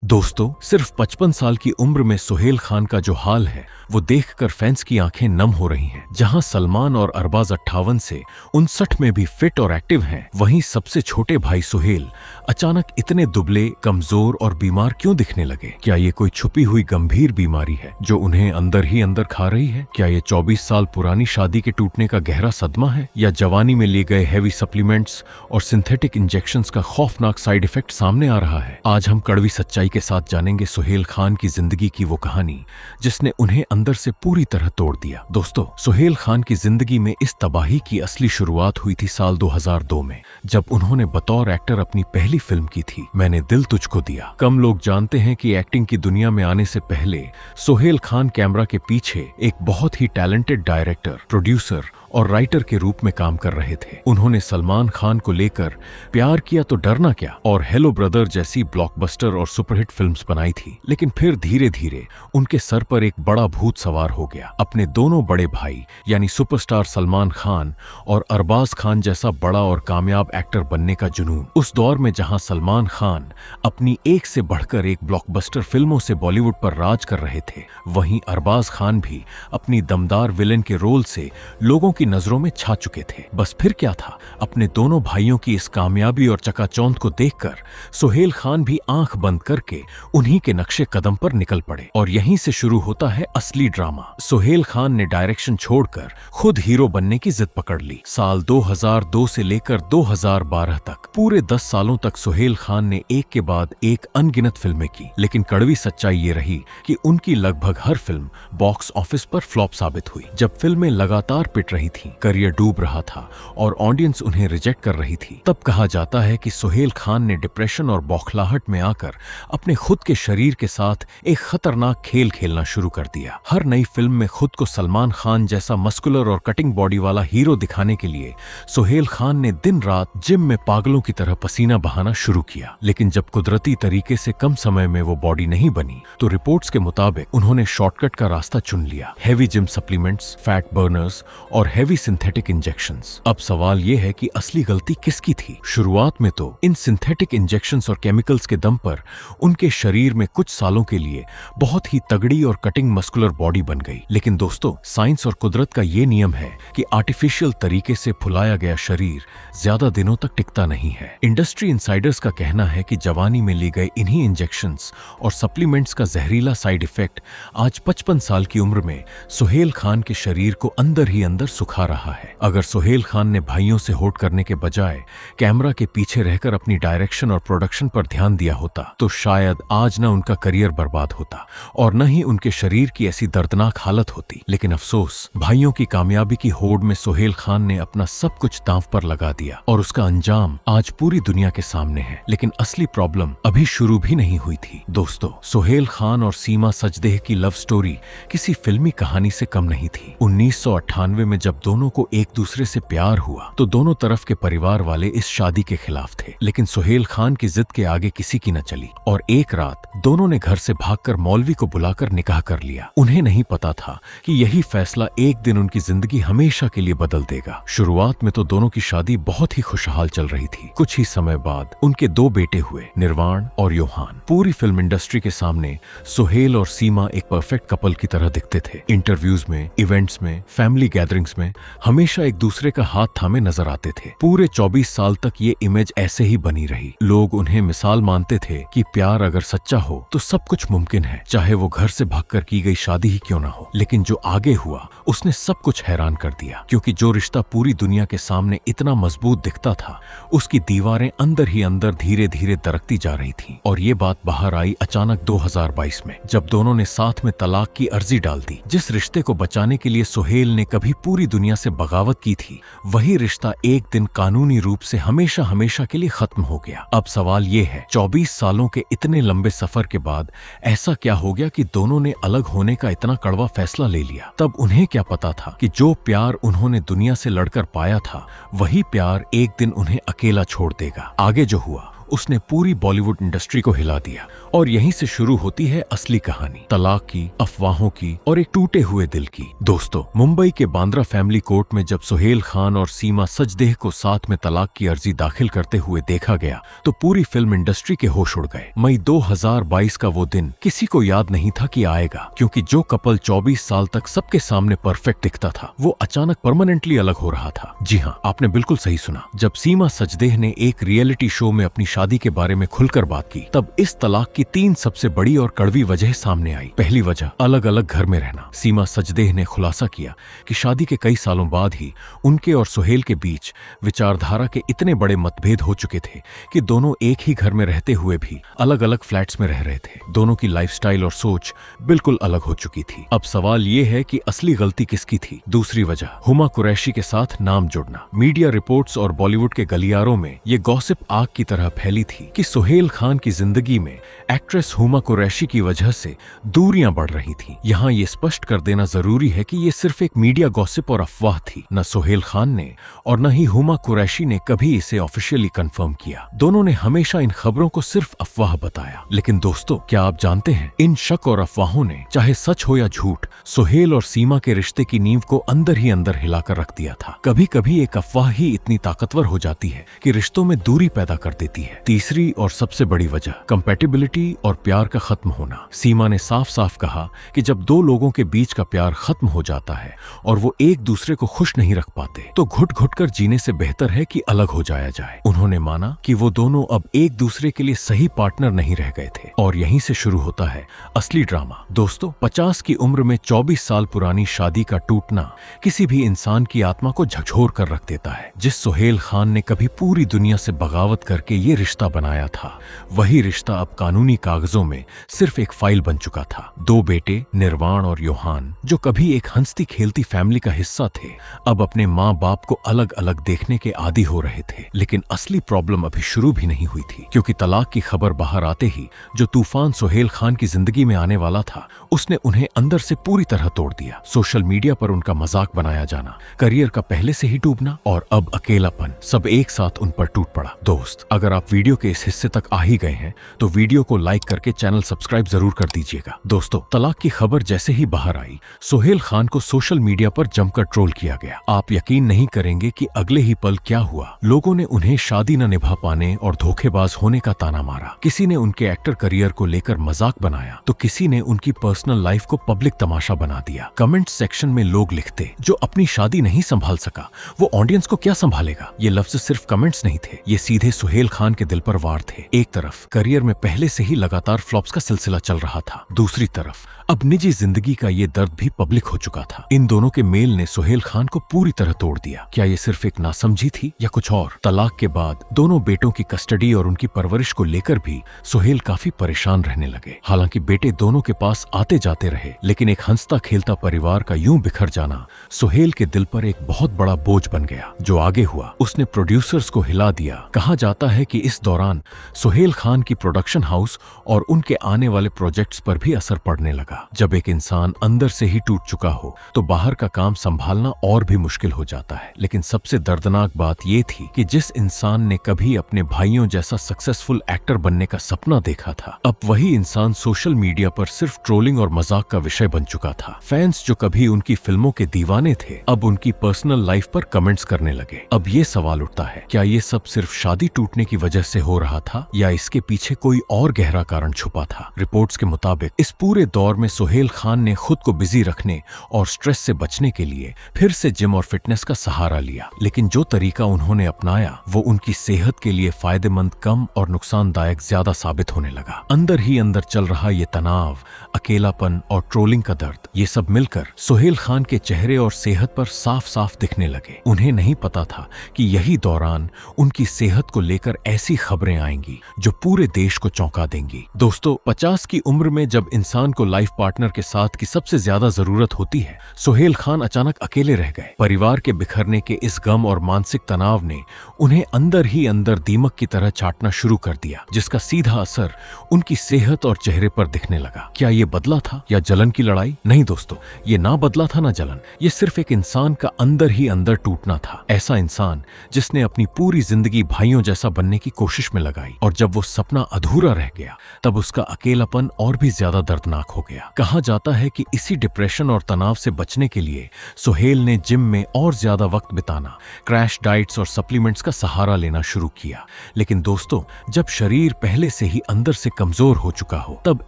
दोस्तों, सिर्फ 55 साल की उम्र में सुहेल खान का जो हाल है वो देखकर फैंस की आंखें नम हो रही हैं। जहां सलमान और अरबाज 58 से 59 में भी फिट और एक्टिव हैं, वहीं सबसे छोटे भाई सुहेल अचानक इतने दुबले, कमजोर और बीमार क्यों दिखने लगे? क्या ये कोई छुपी हुई गंभीर बीमारी है जो उन्हें अंदर ही अंदर खा रही है? क्या ये 24 साल पुरानी शादी के टूटने का गहरा सदमा है, या जवानी में लिए गए हैवी सप्लीमेंट्स और सिंथेटिक इंजेक्शंस का खौफनाक साइड इफेक्ट सामने आ रहा है? आज हम कड़वी सच्चाई के साथ जानेंगे सुहेल खान की जिंदगी की वो कहानी जिसने उन्हें अंदर से पूरी तरह तोड़ दिया। दोस्तों, सुहेल खान की जिंदगी में इस तबाही की असली शुरुआत हुई थी साल 2002 में, जब उन्होंने बतौर एक्टर अपनी पहली फिल्म की थी, मैंने दिल तुझको दिया। कम लोग जानते हैं कि एक्टिंग की दुनिया में आने से पहले सुहेल खान कैमरा के पीछे एक बहुत ही टैलेंटेड डायरेक्टर, प्रोड्यूसर और राइटर के रूप में काम कर रहे थे। उन्होंने सलमान खान को लेकर प्यार किया तो डरना क्या और हेलो ब्रदर जैसी ब्लॉकबस्टर और सुपरहिट फिल्म्स बनाई थी, लेकिन फिर धीरे धीरे उनके सर पर एक बड़ा भूत सवार हो गया। अपने दोनों बड़े भाई यानी सुपरस्टार सलमान खान और अरबाज खान जैसा बड़ा और कामयाब एक्टर बनने का जुनून। उस दौर में जहां सलमान खान अपनी एक से बढ़कर एक ब्लॉकबस्टर फिल्मों से बॉलीवुड पर राज कर रहे थे, वहीं अरबाज खान भी अपनी दमदार विलेन के रोल से लोगों की नजरों में छा चुके थे। बस फिर क्या था, अपने दोनों भाइयों की इस कामयाबी और चकाचौंध को देखकर सुहेल खान भी आंख बंद करके उन्हीं के नक्शे कदम पर निकल पड़े। और यहीं से शुरू होता है असली ड्रामा। सुहेल खान ने डायरेक्शन छोड़कर खुद हीरो बनने की जिद पकड़ ली। साल 2002 से लेकर 2012 तक पूरे 10 सालों तक सुहेल खान ने एक के बाद एक अनगिनत फिल्में की, लेकिन कड़वी सच्चाई ये रही कि उनकी लगभग हर फिल्म बॉक्स ऑफिस पर फ्लॉप साबित हुई। जब फिल्में लगातार पिट रही थी, करियर डूब रहा था और ऑडियंस उन्हें रिजेक्ट कर रही थी, तब कहा जाता है कि सुहेल खान ने डिप्रेशन और बौखलाहट में आकर अपने खुद के शरीर के साथ एक खतरनाक खेल खेलना शुरू कर दिया। हर नई फिल्म में खुद को सलमान खान जैसा मस्कुलर और कटिंग बॉडी वाला हीरो दिखाने के लिए सुहेल खान ने दिन रात जिम में पागलों की तरह पसीना बहाना शुरू किया। लेकिन जब कुदरती तरीके से कम समय में वो बॉडी नहीं बनी, तो रिपोर्ट्स के मुताबिक उन्होंने शॉर्टकट का रास्ता चुन लिया। Heavy gym supplements, fat Berners और हेवी सिंथेटिक इंजेक्शंस। अब सवाल यह है कि असली गलती किसकी थी? शुरुआत में तो इन सिंथेटिक इंजेक्शंस और केमिकल्स के दम पर उनके शरीर में कुछ सालों के लिए बहुत ही तगड़ी और कटिंग मस्कुलर बॉडी बन गई। लेकिन दोस्तों, साइंस और कुदरत का ये नियम है कि आर्टिफिशियल तरीके से फुलाया गया शरीर ज्यादा दिनों तक टिकता नहीं है। इंडस्ट्री इनसाइडर्स का कहना है कि जवानी में ली गए इन्हीं इंजेक्शंस और सप्लीमेंट्स का जहरीला साइड इफेक्ट आज 55 साल की उम्र में सुहेल खान के शरीर को अंदर ही अंदर सुखा रहा है। अगर सुहेल खान ने भाइयों से होड़ करने के बजाय कैमरा के पीछे रहकर अपनी डायरेक्शन और प्रोडक्शन पर ध्यान दिया होता, तो शायद आज न उनका करियर बर्बाद होता और न ही उनके शरीर की ऐसी दर्दनाक हालत होती। लेकिन अफसोस, भाइयों की कामयाबी की होड़ में सुहेल खान ने अपना सब कुछ दांव पर लगा दिया और उसका अंजाम आज पूरी दुनिया के सामने है। लेकिन असली प्रॉब्लम अभी शुरू भी नहीं हुई थी। दोस्तों, सुहेल खान और सीमा सचदेह की लव स्टोरी किसी फिल्मी कहानी से कम नहीं थी। 1998 में जब दोनों को एक दूसरे से प्यार हुआ, तो दोनों तरफ के परिवार वाले इस शादी के खिलाफ थे, लेकिन सुहेल खान की जिद के आगे किसी की न चली और एक रात दोनों ने घर से भागकर मौलवी को बुलाकर निकाह कर लिया। उन्हें नहीं पता था कि यही फैसला एक दिन उनकी जिंदगी हमेशा के लिए बदल देगा। शुरुआत में तो दोनों की शादी बहुत ही खुशहाल चल रही थी। कुछ ही समय बाद उनके 2 बेटे हुए, निर्वाण और योहान। पूरी फिल्म इंडस्ट्री के सामने सुहेल और सीमा एक परफेक्ट कपल की तरह दिखते थे। इंटरव्यूज में, इवेंट्स में, फैमिली गैदरिंग्स में हमेशा एक दूसरे का हाथ थामे नजर आते थे। पूरे 24 साल तक ये इमेज ऐसे ही बनी रही। लोग उन्हें मिसाल मानते थे कि प्यार अगर सच्चा हो तो सब कुछ मुमकिन है, चाहे वो घर से भागकर की गई शादी ही क्यों ना हो। लेकिन जो आगे हुआ उसने सब कुछ हैरान कर दिया, क्योंकि जो रिश्ता पूरी दुनिया के सामने इतना मजबूत दिखता था, उसकी दीवारें अंदर ही अंदर धीरे धीरे दरकती जा रही थी। और ये बात बाहर आई अचानक 2022 में, जब दोनों ने साथ में तलाक की अर्जी डाल दी। जिस रिश्ते को बचाने के लिए सुहेल ने कभी पूरी दुनिया से बगावत की थी, वही रिश्ता एक दिन कानूनी रूप से हमेशा हमेशा के लिए खत्म हो गया। अब सवाल ये है, 24 सालों के इतने लंबे सफर के बाद ऐसा क्या हो गया कि दोनों ने अलग होने का इतना कड़वा फैसला ले लिया? तब उन्हें क्या पता था कि जो प्यार उन्होंने दुनिया से लड़कर पाया था, वही प्यार एक दिन उन्हें अकेला छोड़ देगा। आगे जो हुआ उसने पूरी बॉलीवुड इंडस्ट्री को हिला दिया और यहीं से शुरू होती है असली कहानी, तलाक की, अफवाहों की और एक टूटे हुए दिल की। दोस्तों, मुंबई के बांद्रा फैमिली कोर्ट में जब सुहेल खान और सीमा सचदेह को साथ में तलाक की अर्जी दाखिल करते हुए देखा गया तो पूरी फिल्म इंडस्ट्री के होश उड़ गए। मई 2022 का वो दिन किसी को याद नहीं था कि आएगा, क्योंकि जो कपल 24 साल तक सबके सामने परफेक्ट दिखता था वो अचानक परमानेंटली अलग हो रहा था। जी हाँ, आपने बिल्कुल सही सुना। जब सीमा सचदेह ने एक रियलिटी शो में अपनी शादी के बारे में खुलकर बात की तब इस तलाक की 3 सबसे बड़ी और कड़वी वजह सामने आई। पहली वजह, अलग अलग घर में रहना। सीमा सचदेह ने खुलासा किया कि शादी के कई सालों बाद ही उनके और सुहेल के बीच विचारधारा के इतने बड़े मतभेद हो चुके थे कि दोनों एक ही घर में रहते हुए भी अलग अलग फ्लैट्स में रह रहे थे। दोनों की लाइफस्टाइल और सोच बिल्कुल अलग हो चुकी थी। अब सवाल ये है कि असली गलती किसकी थी? दूसरी वजह, हुमा कुरैशी के साथ नाम जुड़ना। मीडिया रिपोर्ट्स और बॉलीवुड के गलियारों में ये गॉसिप आग की तरह फैली थी कि सुहेल खान की जिंदगी में एक्ट्रेस हुमा कुरैशी की वजह से दूरियां बढ़ रही थी। यहाँ ये स्पष्ट कर देना जरूरी है कि ये सिर्फ एक मीडिया गॉसिप और अफवाह थी। न सुहेल खान ने और न ही हुमा कुरैशी ने कभी इसे ऑफिशियली कंफर्म किया। दोनों ने हमेशा इन खबरों को सिर्फ अफवाह बताया। लेकिन दोस्तों, क्या आप जानते हैं, इन शक और अफवाहों ने, चाहे सच हो या झूठ, सुहेल और सीमा के रिश्ते की नींव को अंदर ही अंदर हिलाकर रख दिया था। कभी कभी एक अफवाह ही इतनी ताकतवर हो जाती है कि रिश्तों में दूरी पैदा कर देती है। तीसरी और सबसे बड़ी वजह, कंपैटिबिलिटी और प्यार का खत्म होना। सीमा ने साफ साफ कहा कि जब दो लोगों के बीच का प्यार खत्म हो जाता है और वो एक दूसरे को खुश नहीं रख पाते तो घुट घुट कर जीने से बेहतर है कि अलग हो जाया जाए। उन्होंने माना कि वो दोनों अब एक दूसरे के लिए सही पार्टनर नहीं रह गए थे। और यहीं से शुरू होता है असली ड्रामा। दोस्तों, 50 की उम्र में 24 साल पुरानी शादी का टूटना किसी भी इंसान की आत्मा को झकझोर कर रख देता है। जिस सुहेल खान ने कभी पूरी दुनिया से बगावत करके ये रिश्ता बनाया था, वही रिश्ता अब कानूनी कागजों में सिर्फ एक फाइल बन चुका था। दो बेटे निर्वाण और योहान, जो कभी एक हंसती खेलती फैमिली का हिस्सा थे, अब अपने माँ बाप को अलग अलग देखने के आदी हो रहे थे। लेकिन असली प्रॉब्लम अभी शुरू भी नहीं हुई थी, क्योंकि तलाक की खबर बाहर आते ही जो तूफान सुहेल खान की जिंदगी में आने वाला था उसने उन्हें अंदर से पूरी तरह तोड़ दिया। सोशल मीडिया पर उनका मजाक बनाया जाना, करियर का पहले से ही डूबना और अब अकेलापन, सब एक साथ उन पर टूट पड़ा। दोस्त, अगर आप वीडियो के इस हिस्से तक आ ही गए हैं तो वीडियो को लाइक करके चैनल सब्सक्राइब जरूर कर दीजिएगा। दोस्तों, तलाक की खबर जैसे ही बाहर आई, सुहेल खान को सोशल मीडिया पर जमकर ट्रोल किया गया। आप यकीन नहीं करेंगे कि अगले ही पल क्या हुआ। लोगों ने उन्हें शादी न निभा पाने और धोखेबाज होने का ताना मारा। किसी ने उनके एक्टर करियर को लेकर मजाक बनाया तो किसी ने उनकी पर्सनल लाइफ को पब्लिक तमाशा बना दिया। कमेंट सेक्शन में लोग लिखते, जो अपनी शादी नहीं संभाल सका वो ऑडियंस को क्या संभालेगा। ये लफ्ज सिर्फ कमेंट्स नहीं थे, ये सीधे सुहेल खान के दिल पर वार थे। एक तरफ करियर में पहले से ही लगातार फ्लॉप्स का सिलसिला चल रहा था, दूसरी तरफ अब निजी जिंदगी का ये दर्द भी पब्लिक हो चुका था। इन दोनों के मेल ने सुहेल खान को पूरी तरह तोड़ दिया। क्या ये सिर्फ एक नासमझी थी या कुछ और? तलाक के बाद दोनों बेटों की कस्टडी और उनकी परवरिश को लेकर भी सुहेल काफी परेशान रहने लगे। हालांकि बेटे दोनों के पास आते जाते रहे, लेकिन एक हंसता खेलता परिवार का यूं बिखर जाना सुहेल के दिल पर एक बहुत बड़ा बोझ बन गया। जो आगे हुआ उसने प्रोड्यूसर्स को हिला दिया। कहा जाता है कि इस दौरान सुहेल खान की प्रोडक्शन हाउस और उनके आने वाले प्रोजेक्ट्स पर भी असर पड़ने लगा। जब एक इंसान अंदर से ही टूट चुका हो तो बाहर का काम संभालना और भी मुश्किल हो जाता है। लेकिन सबसे दर्दनाक बात यह थी कि जिस इंसान ने कभी अपने भाइयों जैसा सक्सेसफुल एक्टर बनने का सपना देखा था, अब वही इंसान सोशल मीडिया पर सिर्फ ट्रोलिंग और मजाक का विषय बन चुका था। फैंस जो कभी उनकी फिल्मों के दीवाने थे, अब उनकी पर्सनल लाइफ पर कमेंट्स करने लगे। अब ये सवाल उठता है, क्या ये सब सिर्फ शादी टूटने की वजह से हो रहा था या इसके पीछे कोई और गहरा कारण छुपा था? रिपोर्ट्स के मुताबिक इस पूरे दौर में सुहेल खान ने खुद को बिजी रखने और स्ट्रेस से बचने के लिए फिर से जिम और फिटनेस का सहारा लिया। लेकिन जो तरीका उन्होंने अपनाया वो उनकी सेहत के लिए फायदेमंद कम और नुकसानदायक ज्यादा साबित होने लगा। अंदर ही अंदर चल रहा ये तनाव, अकेलापन और ट्रोलिंग का दर्द, ये सब मिलकर सुहेल खान के चेहरे और सेहत पर साफ साफ दिखने लगे। उन्हें नहीं पता था कि यही दौरान उनकी सेहत को लेकर ऐसी खबरें आएंगी जो पूरे देश को चौंका देंगी। दोस्तों, 50 की उम्र में जब इंसान को लाइफ पार्टनर के साथ की सबसे ज्यादा जरूरत होती है, सुहेल खान अचानक अकेले रह गए। परिवार के बिखरने के इस गम और मानसिक तनाव ने उन्हें अंदर ही अंदर दीमक की तरह चाटना शुरू कर दिया, जिसका सीधा असर उनकी सेहत और चेहरे पर दिखने लगा। क्या ये बदला था या जलन की लड़ाई? नहीं दोस्तों, ये ना बदला था ना जलन, ये सिर्फ एक इंसान का अंदर ही अंदर टूटना था। ऐसा इंसान जिसने अपनी पूरी जिंदगी भाइयों जैसा बनने की कोशिश में लगाई और जब वो सपना अधूरा रह गया। तब उसका अकेलापन और भी ज्यादा दर्दनाक हो गया। कहा जाता है कि इसी डिप्रेशन और तनाव से बचने के लिए सुहेल ने जिम में और ज्यादा वक्त बिताना, क्रैश डाइट्स और सप्लीमेंट्स का सहारा लेना शुरू किया। लेकिन दोस्तों, जब शरीर पहले से ही अंदर से कमजोर हो चुका हो, तब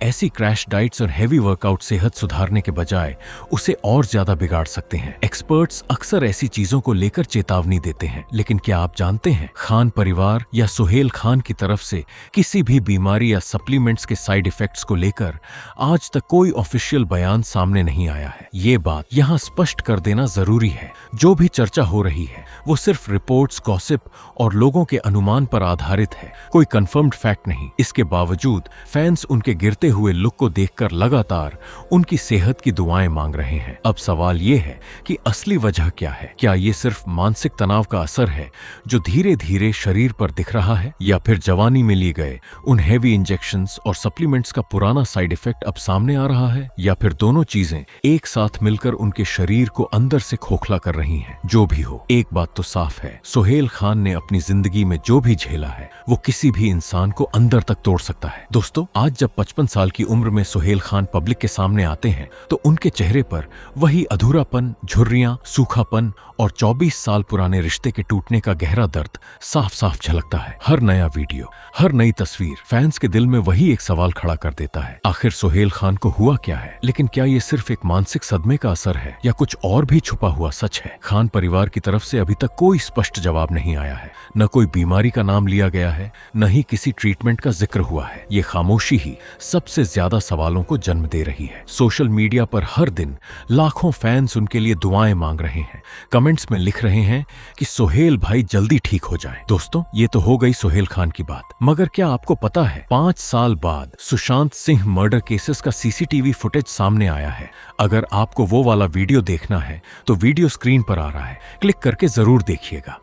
ऐसी क्रैश डाइट्स और हैवी वर्कआउट सेहत सुधारने के बजाय उसे और ज्यादा बिगाड़ सकते हैं। एक्सपर्ट्स अक्सर ऐसी चीजों को लेकर चेतावनी देते हैं, लेकिन क्या आप जानते हैं, खान परिवार या सुहेल खान की तरफ से किसी भी बीमारी या सप्लीमेंट्स के साइड इफेक्ट्स को लेकर आज तक कोई ऑफिशियल बयान सामने नहीं आया है। ये बात यहाँ स्पष्ट कर देना जरूरी है। जो भी चर्चा हो रही है वो सिर्फ रिपोर्ट्स, गॉसिप और लोगों के अनुमान पर आधारित है, कोई कंफर्म्ड फैक्ट नहीं। इसके बावजूद फैंस उनके गिरते हुए लुक को देखकर लगातार उनकी सेहत की दुआएं मांग रहे हैं। अब सवाल ये है कि असली वजह क्या है? क्या ये सिर्फ मानसिक तनाव का असर है जो धीरे धीरे शरीर पर दिख रहा है, या फिर जवानी में लिए गए उन हेवी इंजेक्शंस और सप्लीमेंट्स का पुराना साइड इफेक्ट अब सामने आ रहा है, या फिर दोनों चीजें एक साथ मिलकर उनके शरीर को अंदर से खोखला कर रही हैं? जो भी हो, एक बात तो साफ है, सुहेल खान ने अपनी जिंदगी में जो भी झेला है वो किसी भी इंसान को अंदर तक तोड़ सकता है। दोस्तों, आज जब 55 साल की उम्र में सुहेल खान पब्लिक के सामने आते हैं तो उनके चेहरे पर वही अधूरापन, झुर्रियां, सूखापन और 24 साल पुराने रिश्ते के टूटने का गहरा दर्द साफ साफ झलकता है। हर नया वीडियो, हर नई तस्वीर फैंस के दिल में वही एक सवाल खड़ा कर देता है, आखिर सुहेल खान को हुआ क्या है? लेकिन क्या ये सिर्फ एक मानसिक सदमे का असर है या कुछ और भी छुपा हुआ सच है? खान परिवार की तरफ से अभी तक कोई स्पष्ट जवाब नहीं आया है। न कोई बीमारी का नाम लिया गया है, न ही किसी ट्रीटमेंट का जिक्र हुआ है। ये खामोशी ही सबसे ज्यादा सवालों को जन्म दे रही है। सोशल मीडिया पर हर दिन लाखों फैंस उनके लिए दुआएं मांग रहे हैं, कमेंट्स में लिख रहे हैं कि सुहेल भाई जल्दी ठीक हो जाएं। दोस्तों, ये तो हो गई सुहेल खान की बात, मगर क्या आपको पता है 5 साल बाद सुशांत सिंह मर्डर केसेस का सीसीटीवी फुटेज सामने आया है। अगर आपको वो वाला वीडियो देखना है तो वीडियो स्क्रीन पर आ रहा है, क्लिक करके जरूर देखिएगा।